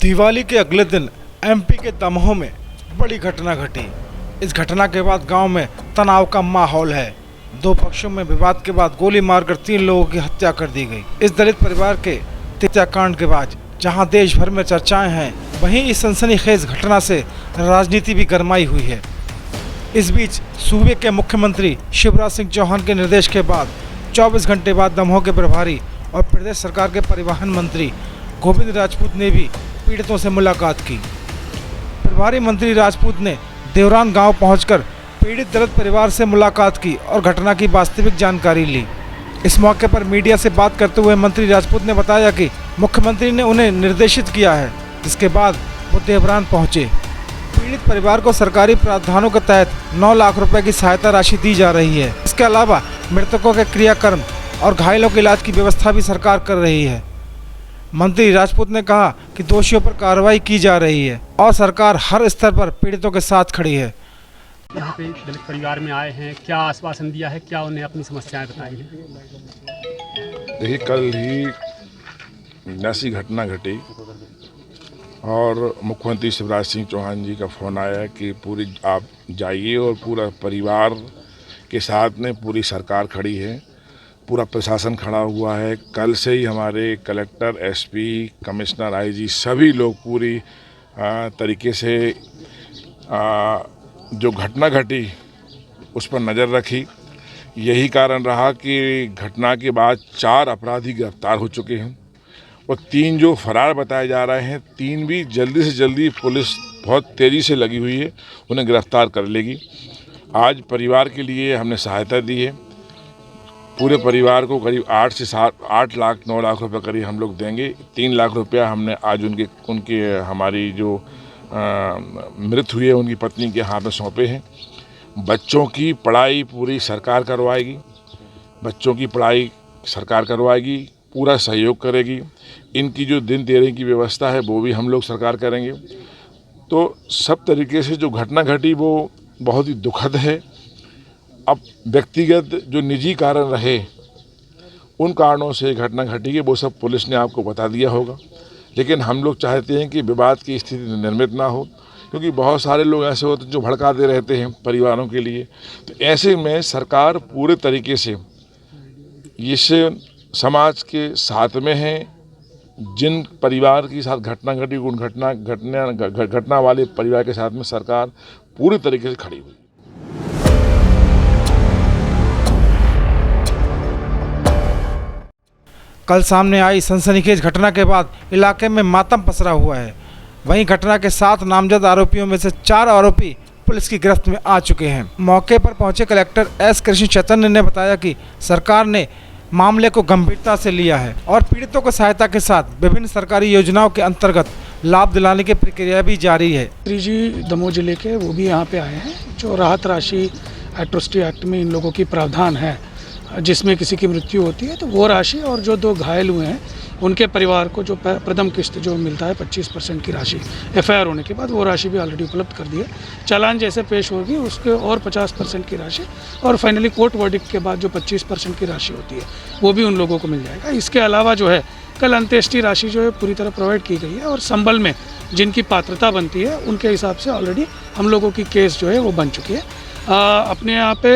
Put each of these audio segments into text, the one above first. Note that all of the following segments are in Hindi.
दिवाली के अगले दिन एमपी के दमोह में बड़ी घटना घटी। इस घटना के बाद गांव में तनाव का माहौल है। दो पक्षों में विवाद के बाद गोली मारकर 3 लोगों की हत्या कर दी गई। इस दलित परिवार के हत्याकांड के बाद जहां देश भर में चर्चाएं हैं, वहीं इस सनसनीखेज घटना से राजनीति भी गरमाई हुई है। इस बीच सूबे के मुख्यमंत्री शिवराज सिंह चौहान के निर्देश के बाद 24 घंटे बाद दमोह के प्रभारी और प्रदेश सरकार के परिवहन मंत्री गोविंद राजपूत ने भी पीड़ितों से मुलाकात की। प्रभारी मंत्री राजपूत ने देवरान गांव पहुंचकर पीड़ित दलित परिवार से मुलाकात की और घटना की वास्तविक जानकारी ली। इस मौके पर मीडिया से बात करते हुए मंत्री राजपूत ने बताया कि मुख्यमंत्री ने उन्हें निर्देशित किया है, जिसके बाद वो देवरान पहुंचे। पीड़ित परिवार को सरकारी प्रावधानों के तहत 9 लाख रुपए की सहायता राशि दी जा रही है। इसके अलावा मृतकों के क्रियाकर्म और घायलों के इलाज की व्यवस्था भी सरकार कर रही है। मंत्री राजपूत ने कहा कि दोषियों पर कार्रवाई की जा रही है और सरकार हर स्तर पर पीड़ितों के साथ खड़ी है। यहाँ पे दलित परिवार में आए हैं, क्या आश्वासन दिया है, क्या उन्हें अपनी समस्याएं बताई हैं? देखिए, कल ही ऐसी घटना घटी और मुख्यमंत्री शिवराज सिंह चौहान जी का फ़ोन आया कि पूरी आप जाइए और पूरा परिवार के साथ में पूरी सरकार खड़ी है, पूरा प्रशासन खड़ा हुआ है। कल से ही हमारे कलेक्टर, एसपी, कमिश्नर, आईजी सभी लोग पूरी तरीके से जो घटना घटी उस पर नज़र रखी। यही कारण रहा कि घटना के बाद 4 अपराधी गिरफ्तार हो चुके हैं और 3 जो फरार बताए जा रहे हैं, 3 भी जल्दी से जल्दी पुलिस बहुत तेज़ी से लगी हुई है, उन्हें गिरफ्तार कर लेगी। आज परिवार के लिए हमने सहायता दी है। पूरे परिवार को करीब 8 लाख 9 लाख रुपए करीब हम लोग देंगे। 3 लाख रुपया हमने आज उनके हमारी जो मृत हुई है उनकी पत्नी के हाथ में सौंपे हैं। बच्चों की पढ़ाई पूरी सरकार करवाएगी, बच्चों की पढ़ाई सरकार करवाएगी, पूरा सहयोग करेगी। इनकी जो दिन तेरे की व्यवस्था है वो भी हम लोग सरकार करेंगे। तो सब तरीके से जो घटना घटी वो बहुत ही दुखद है। अब व्यक्तिगत जो निजी कारण रहे, उन कारणों से घटना घटी है, वो सब पुलिस ने आपको बता दिया होगा। लेकिन हम लोग चाहते हैं कि विवाद की स्थिति निर्मित ना हो, क्योंकि बहुत सारे लोग ऐसे होते हैं जो भड़काते रहते हैं परिवारों के लिए। तो ऐसे में सरकार पूरे तरीके से इस समाज के साथ में है। जिन परिवार के साथ घटना घटी उन घटना वाले परिवार के साथ में सरकार पूरी तरीके से खड़ी हुई। कल सामने आई सनसनीखेज घटना के बाद इलाके में मातम पसरा हुआ है। वहीं घटना के 7 नामजद आरोपियों में से 4 आरोपी पुलिस की गिरफ्त में आ चुके हैं। मौके पर पहुंचे कलेक्टर एस कृष्ण चैतन्य ने बताया कि सरकार ने मामले को गंभीरता से लिया है और पीड़ितों को सहायता के साथ विभिन्न सरकारी योजनाओं के अंतर्गत लाभ दिलाने की प्रक्रिया भी जारी है। जी दमोह जिले के वो भी यहाँ पे आए हैं। जो राहत राशि एट्रोसिटी एक्ट में इन लोगों की प्रावधान है, जिसमें किसी की मृत्यु होती है तो वो राशि, और जो 2 घायल हुए हैं उनके परिवार को जो प्रथम किस्त जो मिलता है 25% की राशि एफआईआर होने के बाद, वो राशि भी ऑलरेडी उपलब्ध कर दी है। चालान जैसे पेश होगी उसके और 50% की राशि, और फाइनली कोर्ट वर्डिक्ट के बाद जो 25% की राशि होती है वो भी उन लोगों को मिल जाएगा। इसके अलावा जो है कल अंत्येष्टि राशि जो है पूरी तरह प्रोवाइड की गई है, और संबल में जिनकी पात्रता बनती है उनके हिसाब से ऑलरेडी हम लोगों की केस जो है वो बन चुकी है। अपने यहाँ पे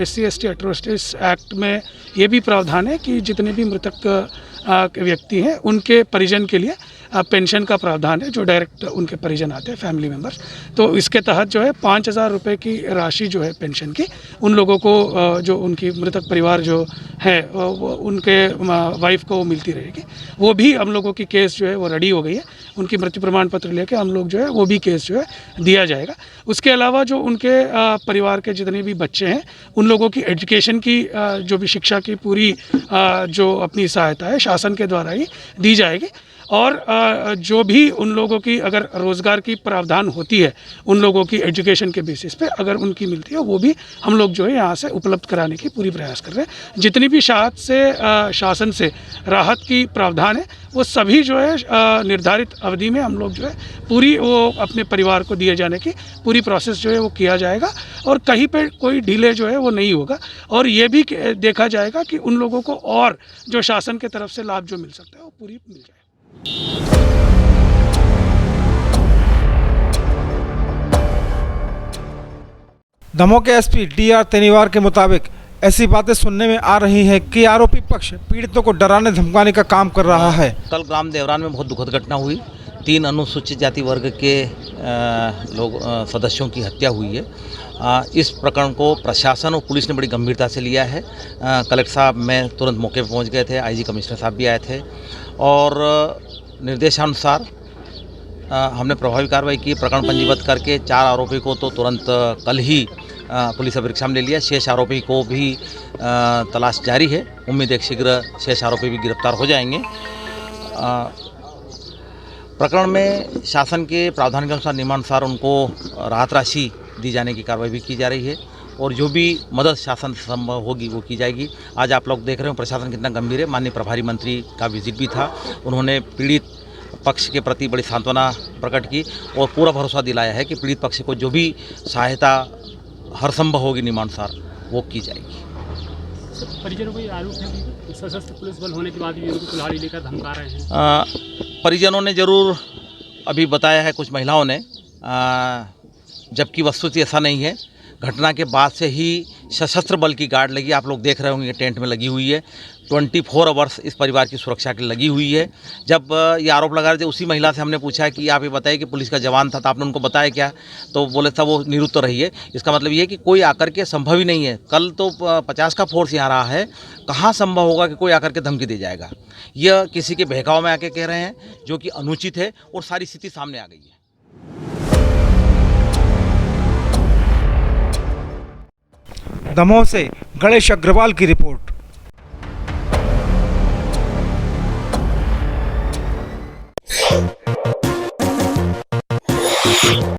SC/ST एट्रोसिटीज एक्ट में ये भी प्रावधान है कि जितने भी मृतक व्यक्ति हैं उनके परिजन के लिए पेंशन का प्रावधान है, जो डायरेक्ट उनके परिजन आते हैं, फैमिली मेंबर्स। तो इसके तहत जो है 5,000 रुपये की राशि जो है पेंशन की उन लोगों को जो उनकी मृतक परिवार जो है वो उनके वाइफ को मिलती रहेगी। वो भी हम लोगों की केस जो है वो रेडी हो गई है। उनकी मृत्यु प्रमाण पत्र लेके हम लोग जो है वो भी केस जो है दिया जाएगा। उसके अलावा जो उनके परिवार के जितने भी बच्चे हैं उन लोगों की एजुकेशन की जो भी शिक्षा की पूरी जो अपनी सहायता है शासन के द्वारा ही दी जाएगी। और जो भी उन लोगों की अगर रोज़गार की प्रावधान होती है उन लोगों की एजुकेशन के बेसिस पे अगर उनकी मिलती है वो भी हम लोग जो है यहाँ से उपलब्ध कराने की पूरी प्रयास कर रहे हैं। जितनी भी शासन से राहत की प्रावधान है वो सभी जो है निर्धारित अवधि में हम लोग जो है पूरी वो अपने परिवार को दिए जाने की पूरी प्रोसेस जो है वो किया जाएगा, और कहीं पे कोई डिले जो है वो नहीं होगा। और ये भी देखा जाएगा कि उन लोगों को और जो शासन के तरफ से लाभ जो मिल सकता है वो पूरी मिल जाए। दमोह के एसपी डीआर तेनीवार के मुताबिक ऐसी बातें सुनने में आ रही हैं कि आरोपी पक्ष पीड़ितों को डराने धमकाने का काम कर रहा है। कल ग्राम देवरान में बहुत दुखद घटना हुई। 3 अनुसूचित जाति वर्ग के सदस्यों की हत्या हुई है। इस प्रकरण को प्रशासन और पुलिस ने बड़ी गंभीरता से लिया है। कलेक्टर साहब मैं तुरंत मौके पर पहुंच गए थे, आईजी कमिश्नर साहब भी आए थे और निर्देशानुसार हमने प्रभावी कार्रवाई की। प्रकरण पंजीबद्ध करके 4 आरोपी को तो तुरंत कल ही पुलिस परीक्षा में ले लिया। शेष आरोपी को भी तलाश जारी है। उम्मीद है शीघ्र शेष आरोपी भी गिरफ्तार हो जाएंगे। प्रकरण में शासन के प्रावधान के अनुसार नियमानुसार उनको राहत राशि दी जाने की कार्रवाई भी की जा रही है और जो भी मदद शासन से संभव होगी वो की जाएगी। आज आप लोग देख रहे हो प्रशासन कितना गंभीर है। माननीय प्रभारी मंत्री का विजिट भी था। उन्होंने पीड़ित पक्ष के प्रति बड़ी सांत्वना प्रकट की और पूरा भरोसा दिलाया है कि पीड़ित पक्ष को जो भी सहायता हर संभव होगी नियमानुसार वो की जाएगी। परिजनों को ये आरोप है कि सशस्त्र पुलिस बल होने के बाद भी उनको कुल्हाड़ी लेकर धमका रहे हैं। परिजनों ने ज़रूर अभी बताया है, कुछ महिलाओं ने, जबकि वस्तुतः ऐसा नहीं है। घटना के बाद से ही सशस्त्र बल की गार्ड लगी, आप लोग देख रहे होंगे टेंट में लगी हुई है। 24 आवर्स इस परिवार की सुरक्षा के लिए लगी हुई है। जब ये आरोप लगा रहे थे उसी महिला से हमने पूछा कि आप ये बताइए कि पुलिस का जवान था तो आपने उनको बताया क्या, तो बोले था वो निरुत्तर रही है। इसका मतलब ये है कि कोई आकर के संभव ही नहीं है। कल तो 50 का फोर्स यहाँ रहा है, कहाँ संभव होगा कि कोई आकर के धमकी दे जाएगा। यह किसी के बहकाव में आके कह रहे हैं जो कि अनुचित है और सारी स्थिति सामने आ गई है। दमोह से गणेश अग्रवाल की रिपोर्ट।